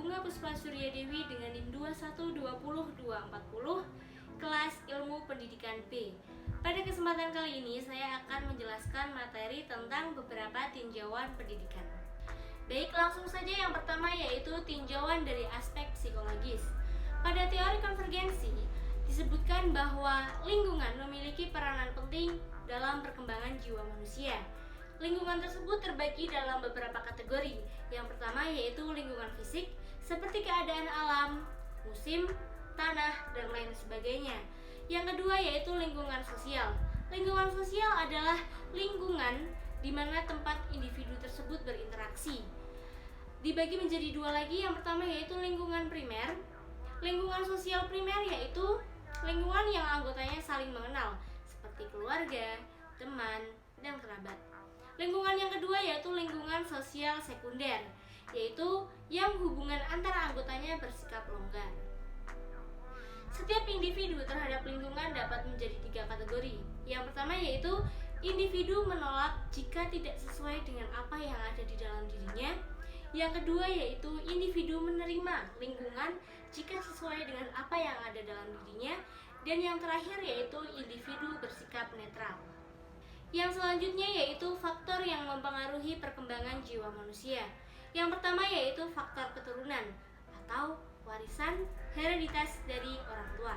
Bunga Puspa Surya Dewi dengan NIM 2120240, kelas Ilmu Pendidikan B. Pada kesempatan kali ini saya akan menjelaskan materi tentang beberapa tinjauan pendidikan. Baik, langsung saja yang pertama yaitu tinjauan dari aspek psikologis. Pada teori konvergensi disebutkan bahwa lingkungan memiliki peranan penting dalam perkembangan jiwa manusia. Lingkungan tersebut terbagi dalam beberapa kategori. Yang pertama yaitu lingkungan fisik, seperti keadaan alam, musim, tanah, dan lain sebagainya. Yang kedua yaitu lingkungan sosial. Lingkungan sosial adalah lingkungan di mana tempat individu tersebut berinteraksi. Dibagi menjadi dua lagi, yang pertama yaitu lingkungan primer. Lingkungan sosial primer yaitu lingkungan yang anggotanya saling mengenal, seperti keluarga, teman, dan kerabat. Lingkungan yang kedua yaitu lingkungan sosial sekunder, yaitu yang hubungan antara anggotanya bersikap longgar. Setiap individu terhadap lingkungan dapat menjadi tiga kategori. Yang pertama yaitu individu menolak jika tidak sesuai dengan apa yang ada di dalam dirinya. Yang kedua yaitu individu menerima lingkungan jika sesuai dengan apa yang ada dalam dirinya. Dan yang terakhir yaitu individu bersikap netral. Yang selanjutnya yaitu faktor yang mempengaruhi perkembangan jiwa manusia. Yang pertama yaitu faktor keturunan atau warisan hereditas dari orang tua.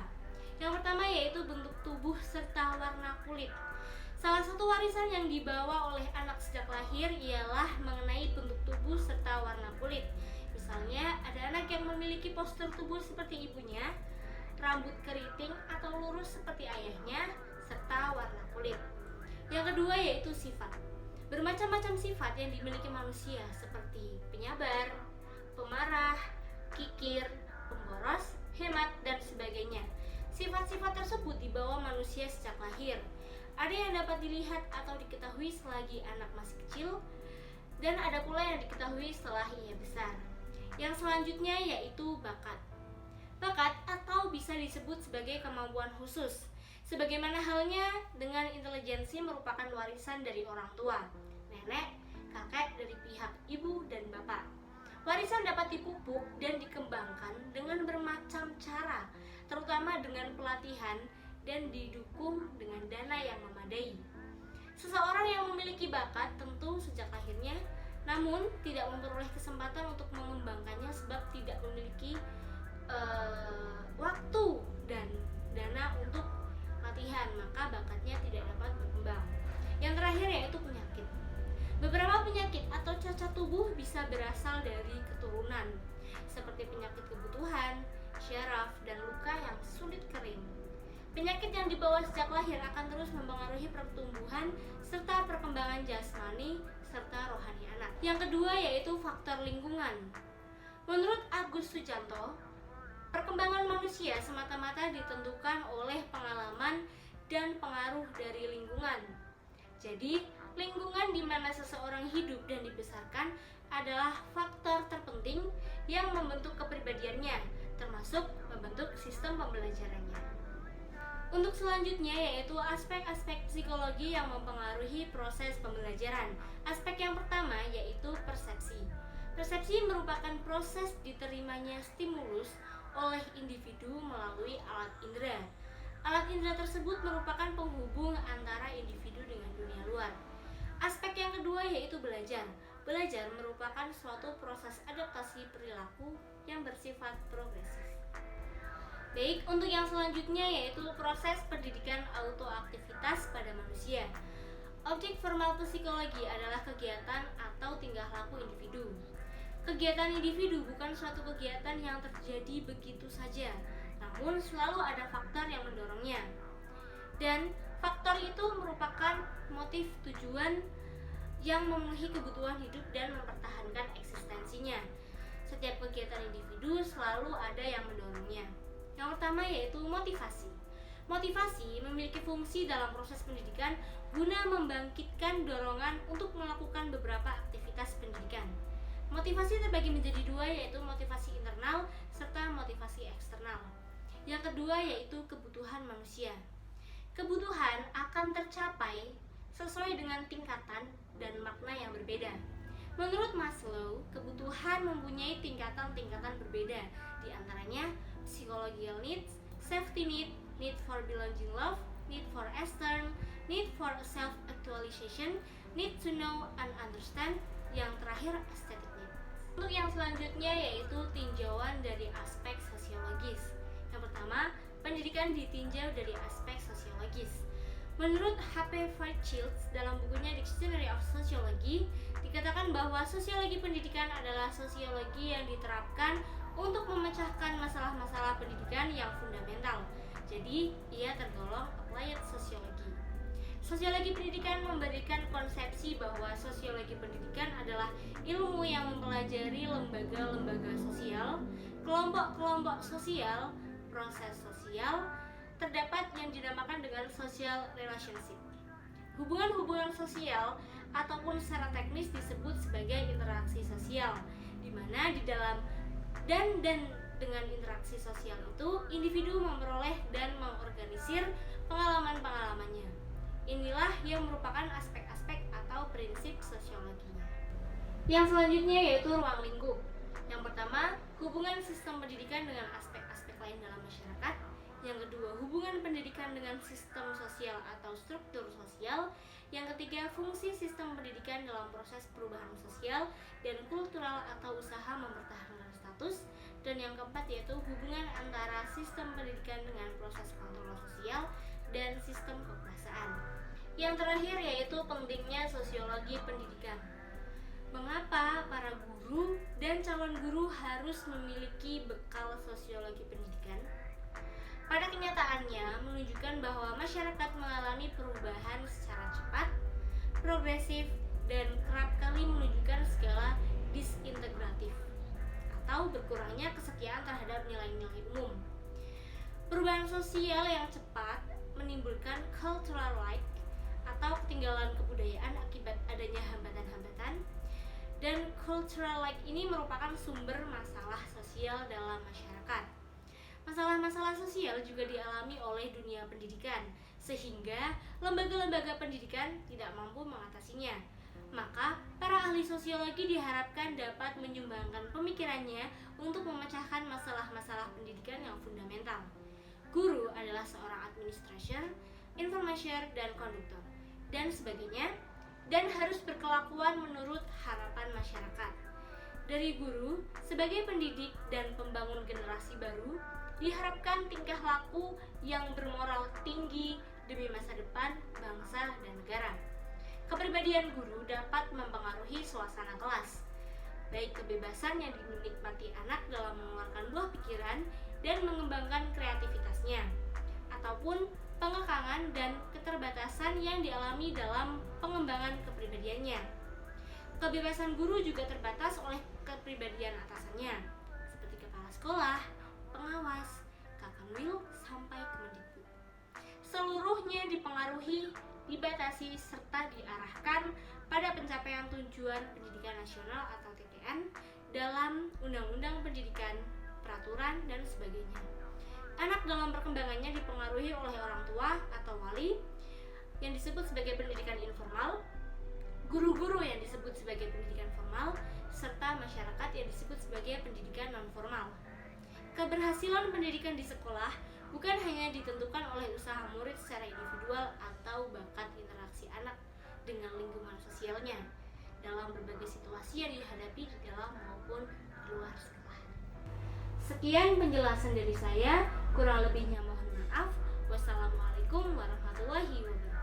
Yang pertama yaitu bentuk tubuh serta warna kulit. Salah satu warisan yang dibawa oleh anak sejak lahir ialah mengenai bentuk tubuh serta warna kulit. Misalnya ada anak yang memiliki postur tubuh seperti ibunya, rambut keriting atau lurus seperti ayahnya, serta warna kulit. Yang kedua yaitu sifat. Bermacam-macam sifat yang dimiliki manusia seperti penyabar, pemarah, kikir, pemboros, hemat, dan sebagainya. Sifat-sifat tersebut dibawa manusia sejak lahir. Ada yang dapat dilihat atau diketahui selagi anak masih kecil, dan ada pula yang diketahui setelah ia besar. Yang selanjutnya yaitu bakat. Bakat atau bisa disebut sebagai kemampuan khusus. Sebagaimana halnya dengan intelijensi merupakan warisan dari orang tua, nenek, kakek dari pihak ibu dan bapak. Warisan dapat dipupuk dan dikembangkan dengan bermacam cara, terutama dengan pelatihan dan didukung dengan dana yang memadai. Seseorang yang memiliki bakat tentu sejak lahirnya, namun tidak memperoleh kesempatan untuk mengembangkannya sebab tidak memiliki waktu dan dana untuk latihan, maka bakatnya tidak dapat berkembang. Yang terakhir yaitu penyakit. Beberapa penyakit atau cacat tubuh bisa berasal dari keturunan, seperti penyakit kebutuhan, syaraf, dan luka yang sulit kering. Penyakit yang dibawa sejak lahir akan terus mempengaruhi pertumbuhan serta perkembangan jasmani serta rohani anak. Yang kedua yaitu faktor lingkungan. Menurut Agus Sujanto, perkembangan manusia semata-mata ditentukan oleh pengalaman dan pengaruh dari lingkungan. Jadi, lingkungan di mana seseorang hidup dan dibesarkan adalah faktor terpenting yang membentuk kepribadiannya, termasuk membentuk sistem pembelajarannya. Untuk selanjutnya yaitu aspek-aspek psikologi yang mempengaruhi proses pembelajaran. Aspek yang pertama yaitu persepsi. Persepsi merupakan proses diterimanya stimulus oleh individu melalui alat indera. Alat indera tersebut merupakan penghubung antara individu dengan dunia luar. Aspek yang kedua yaitu belajar. Belajar merupakan suatu proses adaptasi perilaku yang bersifat progresif. Baik, untuk yang selanjutnya yaitu proses pendidikan autoaktivitas pada manusia. Objek formal psikologi adalah kegiatan atau tingkah laku individu. Kegiatan individu bukan suatu kegiatan yang terjadi begitu saja, namun selalu ada faktor yang mendorongnya. Dan faktor itu merupakan motif tujuan yang memenuhi kebutuhan hidup dan mempertahankan eksistensinya. Setiap kegiatan individu selalu ada yang mendorongnya. Yang pertama yaitu motivasi. Motivasi memiliki fungsi dalam proses pendidikan guna membangkitkan dorongan untuk melakukan beberapa aktivitas pendidikan. Motivasi terbagi menjadi dua yaitu motivasi internal serta motivasi eksternal. Yang kedua yaitu kebutuhan manusia. Kebutuhan akan tercapai sesuai dengan tingkatan dan makna yang berbeda. Menurut Maslow, kebutuhan mempunyai tingkatan-tingkatan psychological needs, safety need for belonging love, need for Eastern, need for self-actualization, need to know and understand, yang terakhir aesthetic needs. Untuk yang selanjutnya yaitu tinjauan dari aspek sosiologis. Yang pertama, pendidikan ditinjau dari aspek sosiologis. Menurut H.P. Fairchild dalam bukunya Dictionary of Sociology, dikatakan bahwa sosiologi pendidikan adalah sosiologi yang diterapkan untuk memecahkan masalah-masalah pendidikan yang fundamental. Jadi, ia tergolong applied sociology. Sosiologi pendidikan memberikan konsepsi bahwa sosiologi pendidikan adalah ilmu yang mempelajari lembaga-lembaga sosial, kelompok-kelompok sosial, proses sosial, terdapat yang dinamakan dengan social relationship. Hubungan-hubungan sosial ataupun secara teknis disebut sebagai interaksi sosial, di mana di dalam dan dengan interaksi sosial itu individu memperoleh dan mengorganisir pengalaman-pengalamannya. Inilah yang merupakan aspek-aspek atau prinsip sosiologinya. Yang selanjutnya yaitu ruang lingkup. Yang pertama, hubungan sistem pendidikan dengan aspek-aspek lain dalam masyarakat. Yang kedua, hubungan pendidikan dengan sistem sosial atau struktur sosial. Yang ketiga, fungsi sistem pendidikan dalam proses perubahan sosial dan kultural atau usaha mempertahankan status. Dan yang keempat yaitu hubungan antara sistem pendidikan dengan proses kontrol sosial dan sistem kekuasaan. Yang terakhir yaitu pentingnya sosiologi pendidikan. Mengapa para guru dan calon guru harus memiliki bekal sosiologi pendidikan? Pada kenyataannya menunjukkan bahwa masyarakat mengalami perubahan secara cepat, progresif, dan kerap kali menunjukkan skala disintegratif atau berkurangnya kesetiaan terhadap nilai-nilai umum. Perubahan sosial yang cepat menimbulkan cultural lag atau ketinggalan kebudayaan akibat adanya hambatan-hambatan, dan cultural lag ini merupakan sumber masalah sosial dalam masyarakat. Masalah-masalah sosial juga dialami oleh dunia pendidikan, sehingga lembaga-lembaga pendidikan tidak mampu mengatasinya. Maka, para ahli sosiologi diharapkan dapat menyumbangkan pemikirannya untuk memecahkan masalah-masalah pendidikan yang fundamental. Guru adalah seorang administrator, information, dan konduktor, dan sebagainya, dan harus berkelakuan menurut harapan masyarakat. Dari guru, sebagai pendidik dan pembangun generasi baru, diharapkan tingkah laku yang bermoral tinggi demi masa depan bangsa dan negara. Kepribadian guru dapat mempengaruhi suasana kelas, baik kebebasan yang dinikmati anak dalam mengeluarkan buah pikiran dan mengembangkan kreativitasnya, ataupun pengekangan dan keterbatasan yang dialami dalam pengembangan kepribadiannya. Kebebasan guru juga terbatas oleh kepribadian atasannya, seperti kepala sekolah, pengawas, Kakanwil, sampai Kemendikbud. Seluruhnya dipengaruhi, dibatasi, serta diarahkan pada pencapaian tujuan pendidikan nasional atau TPN dalam Undang-Undang Pendidikan, peraturan, dan sebagainya. Anak dalam perkembangannya dipengaruhi oleh orang tua atau wali yang disebut sebagai pendidikan informal, guru-guru yang disebut sebagai pendidikan formal, serta masyarakat yang disebut sebagai pendidikan non-formal. Keberhasilan pendidikan di sekolah bukan hanya ditentukan oleh usaha murid secara individual atau bakat interaksi anak dengan lingkungan sosialnya dalam berbagai situasi yang dihadapi di dalam maupun di luar sekolah. Sekian penjelasan dari saya, kurang lebihnya mohon maaf. Wassalamualaikum warahmatullahi wabarakatuh.